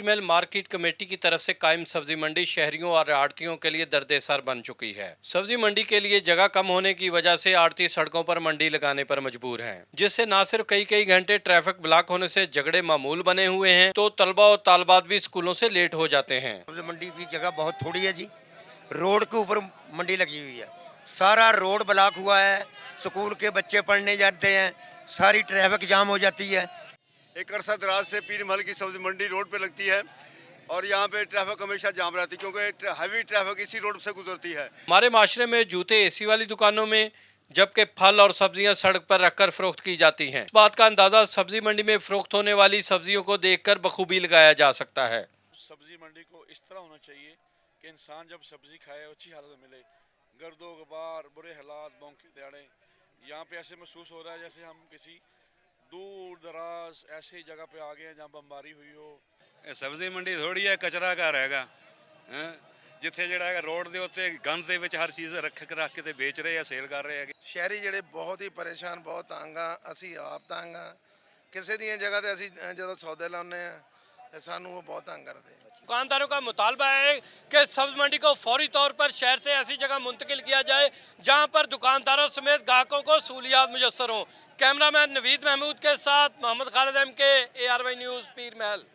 महल market committee की तरफ से कायम सब्जी मंडी शहरियों और आड़तियों के लिए दरदेसार बन चुकी है। सब्जी मंडी के लिए जगह कम होने की वजह से आड़ती सड़कों पर मंडी लगाने पर मजबूर हैं, जिससे न सिर्फ कई घंटे ट्रैफिक ब्लॉक होने से झगड़े मामूल बने हुए हैं, तो तलबा और तालबात भी स्कूलों से लेट हो जाते हैं। सब्जी मंडी की जगह बहुत थोड़ी है जी। रोड के ऊपर मंडी लगी हुई है, सारा रोड ब्लॉक हुआ है, स्कूल के बच्चे पढ़ने जाते हैं, सारी ट्रैफिक जाम हो जाती है। एक अरसा दराज से पीर महल की सब्जी मंडी रोड पे लगती है और यहाँ पे ट्रैफिक हमेशा जाम रहती है, क्योंकि हैवी ट्रैफिक इसी रोड से गुजरती है। हमारे माशरे में जूते एसी वाली दुकानों में, जबकि फल और सब्जियां सड़क पर रखकर फरोख्त की जाती हैं। इस बात का अंदाजा सब्जी मंडी में फरोख्त होने वाली सब्जियों को देखकर बखूबी लगाया जा सकता है। सब्जी मंडी को इस तरह होना चाहिए कि इंसान जब सब्जी खाए अच्छी हालत मिले। गर्दो गुबार, बुरे हालात, बौंके दहाड़े, यहाँ पे ऐसे महसूस हो रहा है जैसे हम किसी दूर दराज ऐसी जगह पे आ गए हैं जहाँ बमबारी हुई हो। सब्जी मंडी थोड़ी है, कचरा घर हैगा, जिथे ਜਿਹੜਾ ਹੈਗਾ रोड ਦੇ ਉੱਤੇ ਗੰਦ ਦੇ ਵਿੱਚ ਹਰ ਚੀਜ਼ ਰੱਖ ਕੇ ਤੇ ਵੇਚ ਰਹੇ ਆ, ਸੇਲ ਕਰ ਰਹੇ ਹੈਗੇ। ਸ਼ਹਿਰੀ ਜਿਹੜੇ ਬਹੁਤ ਹੀ ਪਰੇਸ਼ਾਨ, ਬਹੁਤ ਤੰਗ ਆ, ਅਸੀਂ ਆਪ ਤੰਗ ਆ। ਕਿਸੇ ਦੀਆਂ ਜਗ੍ਹਾ ਤੇ ਅਸੀਂ ਜਦੋਂ ਸੌਦੇ ਲਾਉਂਦੇ ਆ ਤੇ ਸਾਨੂੰ ਉਹ बहुत तंग करते हैं। दुकानदारों का मुतालबा है कि सब्जी मंडी को फौरी तौर पर शहर से ऐसी जगह मुंतकिल किया जाए जहां पर दुकानदारों समेत ग्राहकों को सहूलियात मुयस्सर हों। कैमरामैन नवीद महमूद के साथ मोहम्मद खालिद एम के ARY न्यूज़ पीर महल।